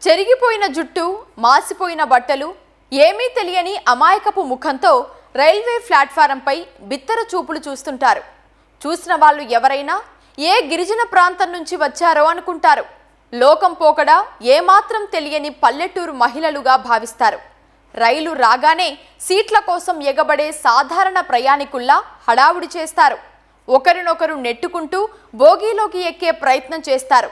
చెరిగిపోయిన జుట్టు, మాసిపోయిన బట్టలు, ఏమీ తెలియని అమాయకపు ముఖంతో రైల్వే ప్లాట్ఫారంపై బిత్తర చూపులు చూస్తుంటారు. చూసిన వాళ్ళు ఎవరైనా ఏ గిరిజన ప్రాంతం నుంచి వచ్చారో అనుకుంటారు. లోకం పోకడ ఏమాత్రం తెలియని పల్లెటూరు మహిళలుగా భావిస్తారు. రైలు రాగానే సీట్ల కోసం ఎగబడే సాధారణ ప్రయాణికుల్లా హడావుడి చేస్తారు. ఒకరినొకరు నెట్టుకుంటూ బోగీలోకి ఎక్కే ప్రయత్నం చేస్తారు.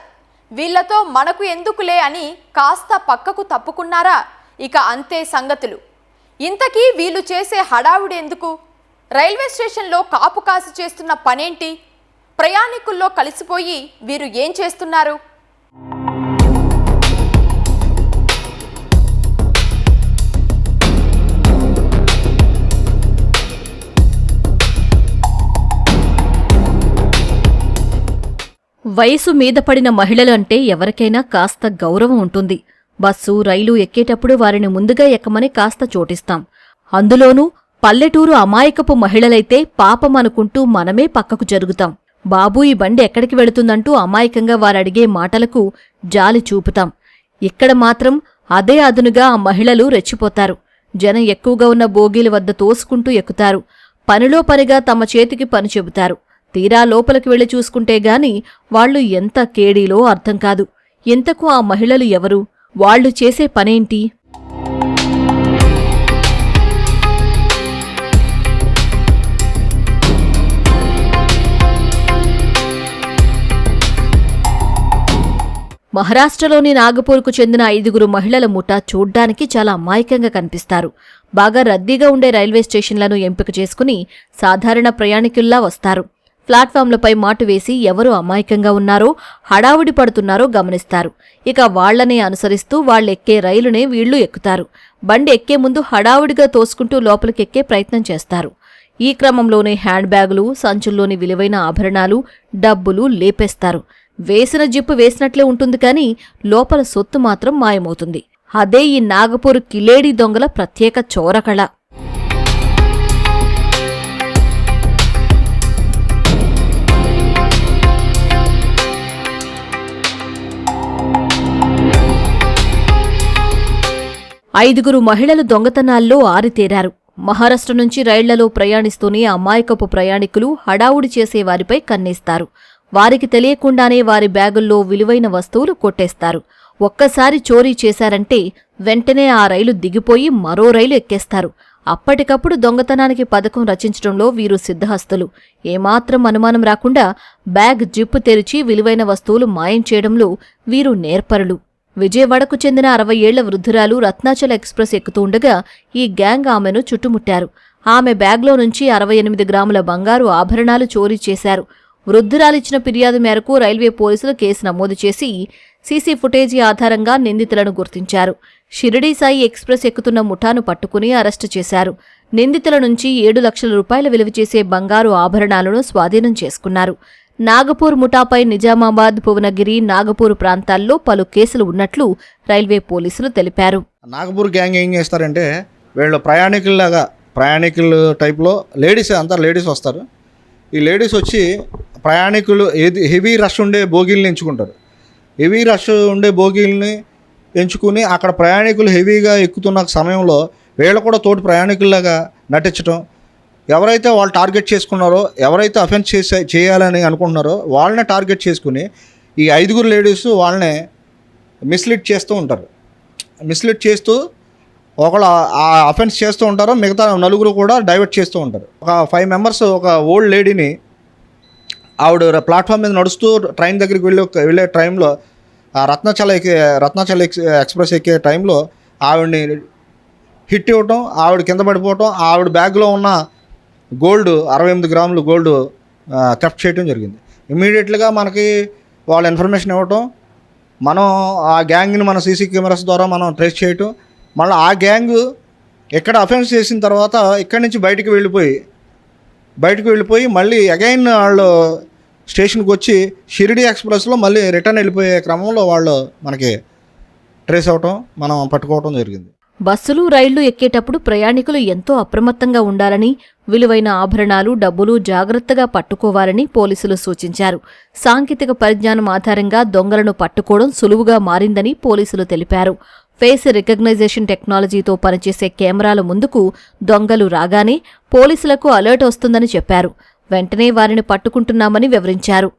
వీళ్లతో మనకు ఎందుకులే అని కాస్త పక్కకు తప్పుకున్నారా ఇక అంతే సంగతులు. ఇంతకీ వీళ్ళు చేసే హడావుడి ఎందుకు? రైల్వే స్టేషన్లో కాపు కాసి చేస్తున్న పనేంటి? ప్రయాణికుల్లో కలిసిపోయి వీరు ఏం చేస్తున్నారు? వయసు మీద పడిన మహిళలు అంటే ఎవరికైనా కాస్త గౌరవం ఉంటుంది. బస్సు, రైలు ఎక్కేటప్పుడు వారిని ముందుగా ఎక్కమని కాస్త చోటిస్తాం. అందులోనూ పల్లెటూరు అమాయకపు మహిళలైతే పాపం అనుకుంటూ మనమే పక్కకు జరుగుతాం. బాబూ, ఈ బండి ఎక్కడికి వెళుతుందంటూ అమాయకంగా వారడిగే మాటలకు జాలి చూపుతాం. ఇక్కడ మాత్రం అదే అదునుగా ఆ మహిళలు రెచ్చిపోతారు. జనం ఎక్కువగా ఉన్న బోగీల వద్ద తోసుకుంటూ ఎక్కుతారు. పనిలో పనిగా తమ చేతికి పని చెబుతారు. తీరా లోపలికి వెళ్లి చూసుకుంటే గాని వాళ్లు ఎంత కేడీలో అర్థం కాదు. ఇంతకు ఆ మహిళలు ఎవరు? వాళ్లు చేసే పనేంటి? మహారాష్ట్రలోని నాగపూర్కు చెందిన 5 మహిళల ముఠా చూడ్డానికి చాలా అమాయకంగా కనిపిస్తారు. బాగా రద్దీగా ఉండే రైల్వే స్టేషన్లను ఎంపిక చేసుకుని సాధారణ ప్రయాణికుల్లా వస్తారు. ప్లాట్ఫామ్లపై మాటు వేసి ఎవరు అమాయకంగా ఉన్నారో, హడావుడి పడుతున్నారో గమనిస్తారు. ఇక వాళ్లనే అనుసరిస్తూ వాళ్ళెక్కే రైలునే వీళ్లు ఎక్కుతారు. బండి ఎక్కే ముందు హడావుడిగా తోసుకుంటూ లోపలికెక్కే ప్రయత్నం చేస్తారు. ఈ క్రమంలోనే హ్యాండ్ బ్యాగులు, సంచుల్లోని విలువైన ఆభరణాలు, డబ్బులు లేపేస్తారు. వేసిన జిప్పు వేసినట్లే ఉంటుంది కానీ లోపల సొత్తు మాత్రం మాయమవుతుంది. అదే ఈ నాగపూర్ కిలేడీ దొంగల ప్రత్యేక చోరకళ. ఐదుగురు మహిళలు దొంగతనాల్లో ఆరితేరారు. మహారాష్ట్ర నుంచి రైళ్లలో ప్రయాణిస్తూనే అమాయకపు ప్రయాణికులు హడావుడి చేసేవారిపై కన్నేస్తారు. వారికి తెలియకుండానే వారి బ్యాగుల్లో విలువైన వస్తువులు కొట్టేస్తారు. ఒక్కసారి చోరీ చేశారంటే వెంటనే ఆ రైలు దిగిపోయి మరో రైలు ఎక్కేస్తారు. అప్పటికప్పుడు దొంగతనానికి పథకం రచించడంలో వీరు సిద్ధహస్తులు. ఏమాత్రం అనుమానం రాకుండా బ్యాగ్ జిప్పు తెరిచి విలువైన వస్తువులు మాయం చేయడంలో వీరు నేర్పరులు. విజయవాడకు చెందిన 60 ఏళ్ల వృద్ధురాలు రత్నాచల ఎక్స్ప్రెస్ ఎక్కుతుండగా ఈ గ్యాంగ్ ఆమెను చుట్టుముట్టారు. ఆమె బ్యాగ్లో నుంచి 68 గ్రాముల బంగారు ఆభరణాలు చోరీ చేశారు. వృద్ధురాలిచ్చిన ఫిర్యాదు మేరకు రైల్వే పోలీసులు కేసు నమోదు చేసి సీసీ ఫుటేజీ ఆధారంగా నిందితులను గుర్తించారు. షిరిడీ సాయి ఎక్స్ప్రెస్ ఎక్కుతున్న ముఠాను పట్టుకుని అరెస్టు చేశారు. నిందితుల నుంచి 7 లక్షల రూపాయల విలువ చేసే బంగారు ఆభరణాలను స్వాధీనం చేసుకున్నారు. నాగపూర్ ముఠాపై నిజామాబాద్, భువనగిరి, నాగపూర్ ప్రాంతాల్లో పలు కేసులు ఉన్నట్లు రైల్వే పోలీసులు తెలిపారు. నాగపూర్ గ్యాంగ్ ఏం చేస్తారంటే వీళ్ళు ప్రయాణికుల టైప్లో లేడీస్ వస్తారు. ఈ లేడీస్ వచ్చి ప్రయాణికులు హెవీ రష్ ఉండే బోగీలను ఎంచుకుంటారు. హెవీ రష్ ఉండే బోగీలని ఎంచుకుని అక్కడ ప్రయాణికులు హెవీగా ఎక్కుతున్న సమయంలో వీళ్ళు కూడా తోటి ప్రయాణికుల్లాగా నటించడం, ఎవరైతే వాళ్ళు టార్గెట్ చేసుకున్నారో, ఎవరైతే అఫెన్స్ చేయాలని అనుకుంటున్నారో వాళ్ళనే టార్గెట్ చేసుకుని ఈ 5 లేడీస్ వాళ్ళని మిస్లీడ్ చేస్తూ ఉంటారు. మిస్లీడ్ చేస్తూ ఒకళ్ళు ఆ అఫెన్స్ చేస్తూ ఉంటారు, మిగతా 4 కూడా డైవర్ట్ చేస్తూ ఉంటారు. ఒక 5 మెంబర్స్ ఒక ఓల్డ్ లేడీని ఆవిడ ప్లాట్ఫామ్ మీద నడుస్తూ ట్రైన్ దగ్గరికి వెళ్ళే టైంలో రత్నాచల ఎక్స్ప్రెస్ ఎక్కే టైంలో ఆవిడని హిట్ ఇవ్వటం, ఆవిడ కింద పడిపోవటం, ఆవిడ బ్యాగ్లో ఉన్న గోల్డ్ 68 గ్రాములు గోల్డ్ థెఫ్ట్ చేయడం జరిగింది. ఇమ్మీడియట్గా మనకి వాళ్ళ ఇన్ఫర్మేషన్ ఇవ్వటం, మనం ఆ గ్యాంగ్ని మన సీసీ కెమెరాస్ ద్వారా మనం ట్రేస్ చేయటం, మళ్ళీ ఆ గ్యాంగ్ ఎక్కడ అఫెన్స్ చేసిన తర్వాత ఇక్కడి నుంచి బయటికి వెళ్ళిపోయి మళ్ళీ అగైన్ వాళ్ళు స్టేషన్కి వచ్చి షిరిడీ ఎక్స్ప్రెస్లో మళ్ళీ రిటర్న్ వెళ్ళిపోయే క్రమంలో వాళ్ళు మనకి ట్రేస్ అవ్వటం, మనం పట్టుకోవటం జరిగింది. బస్సులు రైళ్లు ఎక్కేటప్పుడు ప్రయాణికులు ఎంతో అప్రమత్తంగా ఉండాలని, విలువైన ఆభరణాలు, డబ్బులు జాగ్రత్తగా పట్టుకోవాలని పోలీసులు సూచించారు. సాంకేతిక పరిజ్ఞానం ఆధారంగా దొంగలను పట్టుకోవడం సులువుగా మారిందని పోలీసులు తెలిపారు. ఫేస్ రికగ్నైజేషన్ టెక్నాలజీతో పనిచేసే కెమెరాల ముందుకు దొంగలు రాగానే పోలీసులకు అలర్ట్ వస్తుందని చెప్పారు. వెంటనే వారిని పట్టుకుంటున్నామని వివరించారు.